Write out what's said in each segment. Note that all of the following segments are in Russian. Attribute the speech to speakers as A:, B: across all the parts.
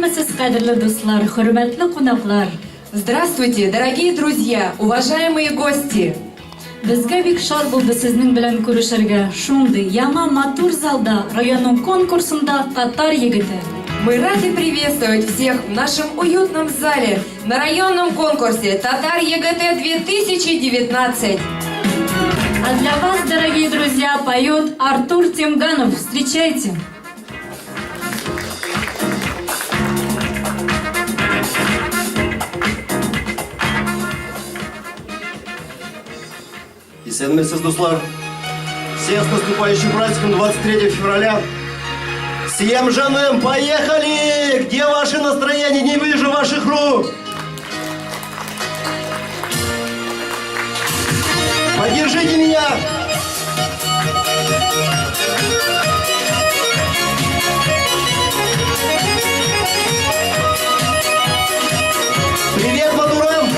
A: Сәлеметсез, кадерле дуслар, хөрмәтле кунаклар.
B: Здравствуйте, дорогие друзья, уважаемые гости!
A: Безгә бик шат булды сезнең белән күрешергә. Шундый яңа матур залда районның конкурсында татар егете.
B: Мы рады приветствовать всех в нашем уютном зале на районном конкурсе «Татар ЕГТ-2019».
A: А для вас, дорогие друзья, поет Артур Темганов. Встречайте!
C: И сәлеметсез, дуслар. Всех с наступающим праздником 23 февраля. Всем жаным, поехали! Где ваше настроение? Не вижу ваших рук. Поддержите меня! Привет, Мадурам!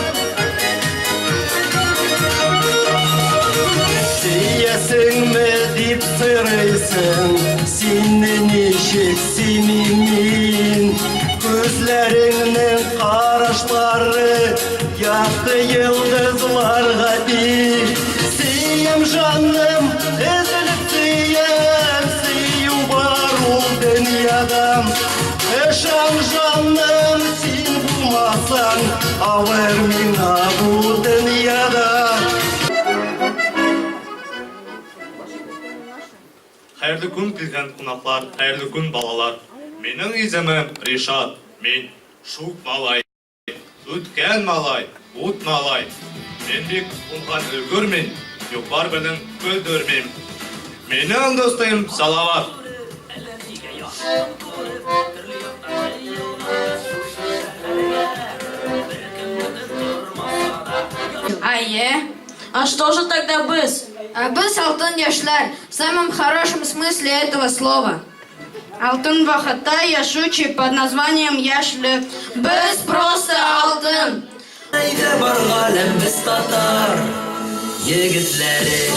C: Сиесіңме деп сырайсың, сені нешек сенемін. Көзлеріңнің қарашлары яқты йылдызларға бей. Сием жаным, үзіліп сием, сию бар ул дүниядам. Эшан жаным, сен булмасаң, авыр миңа бұл дүнияда.
D: Хайырлы күн килгән кунаклар, хайырлы күн балалар. Минең исемем Ришат. Мин шук малай, үткән малай, ут малай. Мин бик уңган өлгөрмин, юклар белән көлдөрмим. Минең достым Салават.
E: А что же тогда біз?
F: Біз алтын яшьләр, в самом хорошем смысле этого слова.
E: Алтын вакытта яшучий под названием яшьлек.
F: Біз просто алтын.
G: Әйдә баргалым без татар егетләре.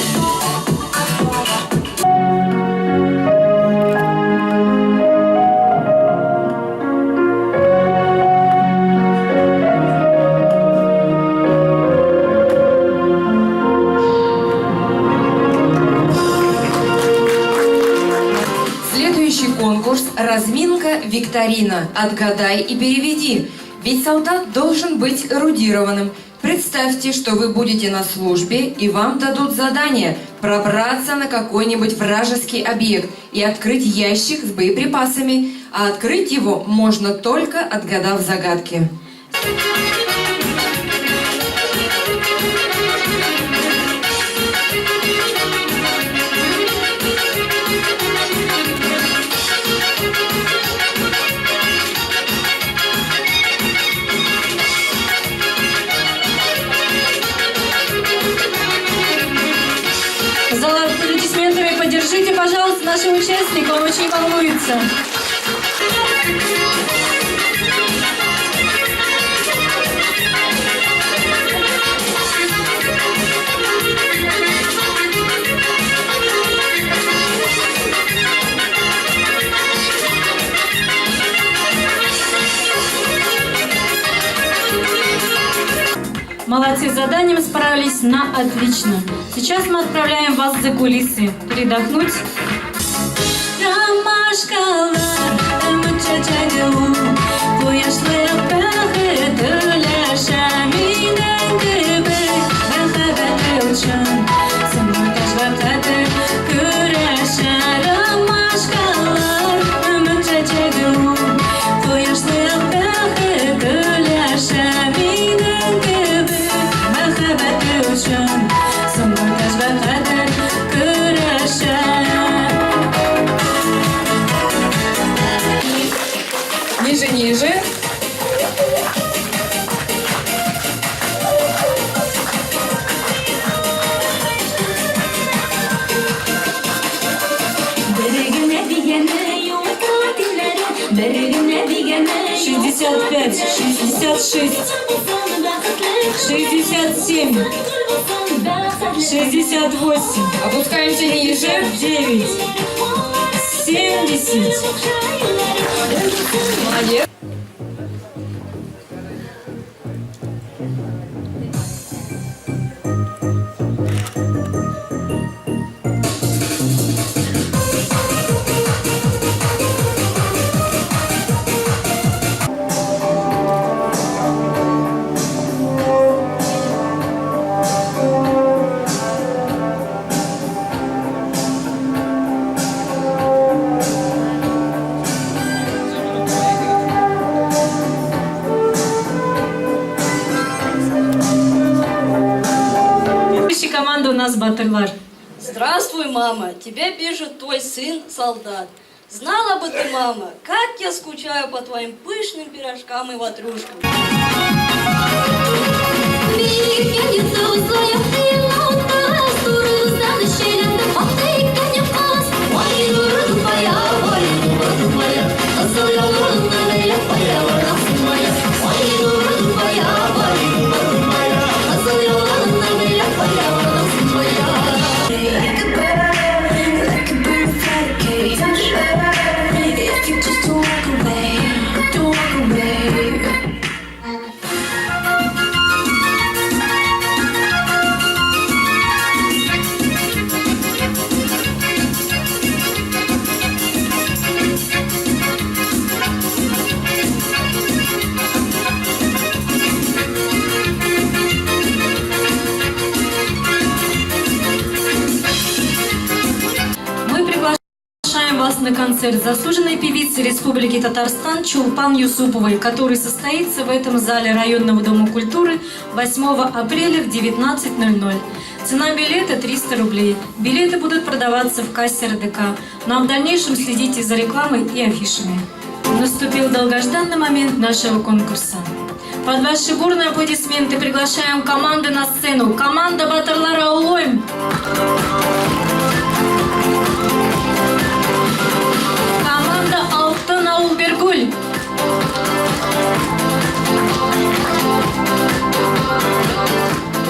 B: Конкурс «Разминка-викторина. Отгадай и переведи». Ведь солдат должен быть эрудированным. Представьте, что вы будете на службе, и вам дадут задание пробраться на какой-нибудь вражеский объект и открыть ящик с боеприпасами. А открыть его можно только отгадав загадки.
A: Зал, аплодисментами поддержите, пожалуйста, нашего участника, он очень волнуется. Молодцы, с заданием справились на отлично. Сейчас мы отправляем вас за кулисы. Передохнуть.
B: Ниже.
A: Берегіне дегені юлқа дилері, берегіне дегені 65, 66, 67, 68.
B: Опускаемся ниже.
A: 9, 70.
B: Молодец.
A: батырлар.
H: Здравствуй, мама. Тебя пишет твой сын, солдат. Знала бы ты, мама, как я скучаю по твоим пышным пирожкам и ватрушкам.
A: На концерт заслуженной певицы Республики Татарстан Чулпан Юсуповой, который состоится в этом зале районного дома культуры 8 апреля в 19:00. Цена билета 300 рублей. Билеты будут продаваться в кассе РДК. Ну а в дальнейшем следите за рекламой и афишами. Наступил долгожданный момент нашего конкурса. Под ваши бурные аплодисменты приглашаем команды на сцену. Команда Батырлара Улойм. Алтын ауыл Бергуль.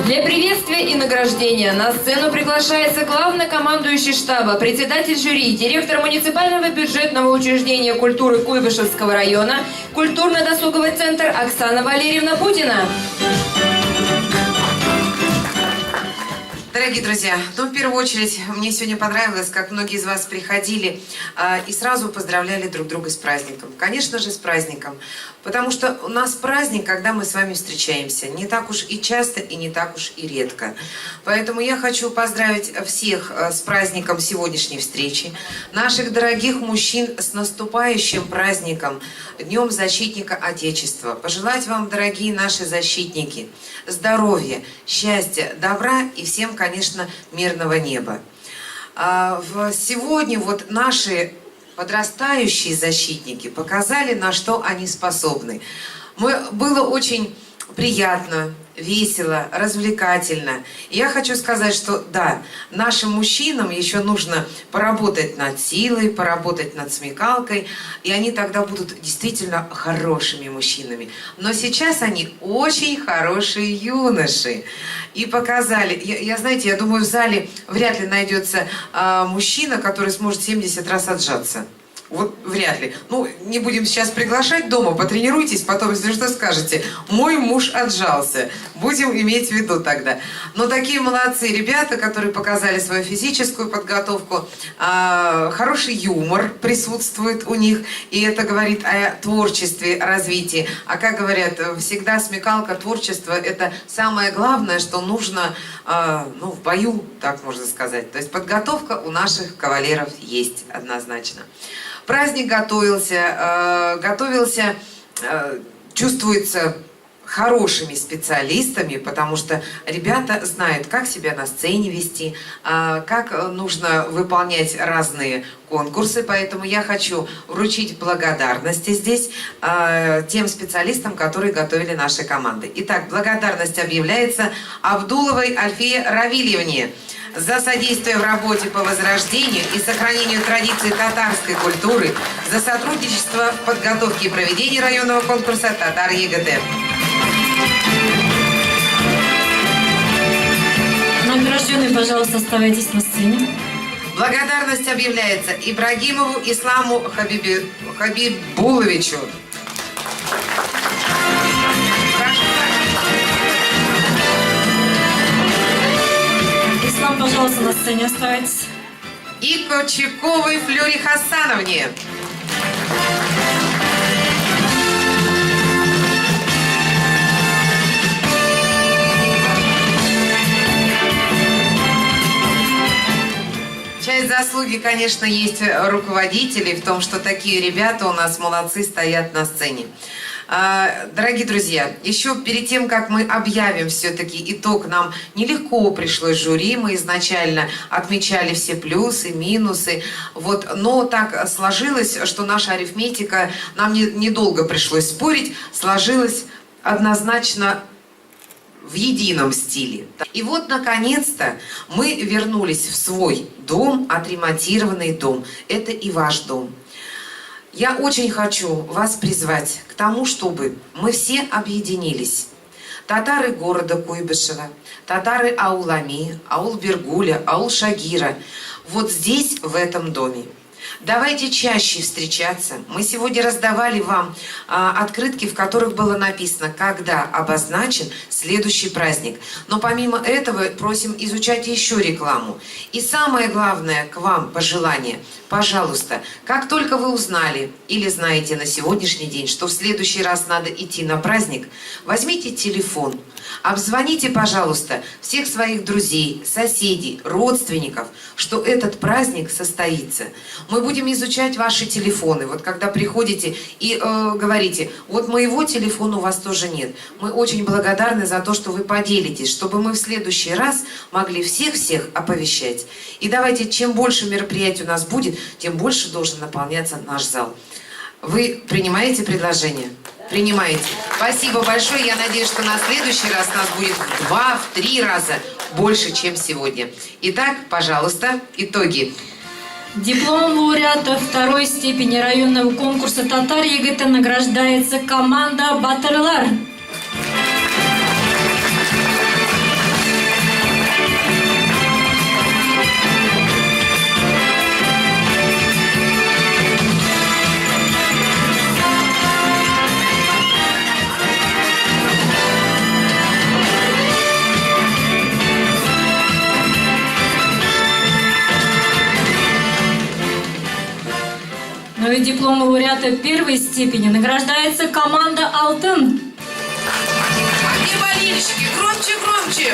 B: Для приветствия и награждения на сцену приглашается главнокомандующий штаба, председатель жюри, директор муниципального бюджетного учреждения культуры Куйбышевского района, культурно-досуговый центр Оксана Валерьевна Путина.
I: Дорогие друзья, ну, в первую очередь, мне сегодня понравилось, как многие из вас приходили и сразу поздравляли друг друга с праздником. Конечно же, с праздником. Потому что у нас праздник, когда мы с вами встречаемся. Не так уж и часто, и не так уж и редко. Поэтому я хочу поздравить всех с праздником сегодняшней встречи. Наших дорогих мужчин с наступающим праздником, Днем Защитника Отечества. Пожелать вам, дорогие наши защитники, здоровья, счастья, добра и всем, конечно, мирного неба. Сегодня вот наши подрастающие защитники показали, на что они способны. Было очень приятно, весело, развлекательно. И я хочу сказать, что да, нашим мужчинам еще нужно поработать над силой, поработать над смекалкой, и они тогда будут действительно хорошими мужчинами. Но сейчас они очень хорошие юноши. И показали, знаете, я думаю, в зале вряд ли найдется мужчина, который сможет 70 раз отжаться. Вот вряд ли. Ну, не будем сейчас приглашать дома, потренируйтесь, потом, если что, скажете: мой муж отжался. Будем иметь в виду тогда. Но такие молодцы ребята, которые показали свою физическую подготовку, хороший юмор присутствует у них, и это говорит о творчестве, развитии. А как говорят, всегда смекалка, творчество – это самое главное, что нужно в бою, так можно сказать. То есть подготовка у наших кавалеров есть однозначно. Праздник готовился, чувствуется хорошими специалистами, потому что ребята знают, как себя на сцене вести, как нужно выполнять разные конкурсы. Поэтому я хочу вручить благодарности здесь тем специалистам, которые готовили наши команды. Итак, благодарность объявляется Абдуловой Альфие Равильевне за содействие в работе по возрождению и сохранению традиций татарской культуры, за сотрудничество в подготовке и проведении районного конкурса «Татар ЕГТ».
A: Награжденные, пожалуйста, оставайтесь на сцене.
I: Благодарность объявляется Ибрагимову Исламу Хабибуловичу.
A: Ислам, пожалуйста, на сцене оставайтесь.
I: И Кочаковой Флюре Хасановне. Часть заслуги, конечно, есть руководителей в том, что такие ребята у нас молодцы, стоят на сцене. Дорогие друзья, еще перед тем, как мы объявим все-таки итог, нам нелегко пришлось жюри, мы изначально отмечали все плюсы, минусы, вот, но так сложилось, что наша арифметика, нам недолго пришлось спорить, сложилась однозначно в едином стиле. И вот, наконец-то, мы вернулись в свой дом, отремонтированный дом. Это и ваш дом. Я очень хочу вас призвать к тому, чтобы мы все объединились. Татары города Куйбышева, татары Аулами, аул Бергуля, аул Шагира. Вот здесь, в этом доме. Давайте чаще встречаться. Мы сегодня раздавали вам открытки, в которых было написано, когда обозначен следующий праздник. Но помимо этого просим изучать еще рекламу. И самое главное к вам пожелание. Пожалуйста, как только вы узнали или знаете на сегодняшний день, что в следующий раз надо идти на праздник, возьмите телефон, обзвоните, пожалуйста, всех своих друзей, соседей, родственников, что этот праздник состоится. Мы будем изучать ваши телефоны. Вот когда приходите и говорите, вот моего телефона у вас тоже нет. Мы очень благодарны за то, что вы поделитесь, чтобы мы в следующий раз могли всех-всех оповещать. И давайте, чем больше мероприятий у нас будет, тем больше должен наполняться наш зал. Вы принимаете предложение? Принимаете. Спасибо большое. Я надеюсь, что на следующий раз нас будет в 2-3 раза больше, чем сегодня. Итак, пожалуйста, итоги.
A: Диплом лауреата второй степени районного конкурса «Татар ЕГТ» награждается команда «Батырлар». Ну и диплом лауреата первой степени награждается команда «Алтын».
I: А где болельщики? Громче, громче!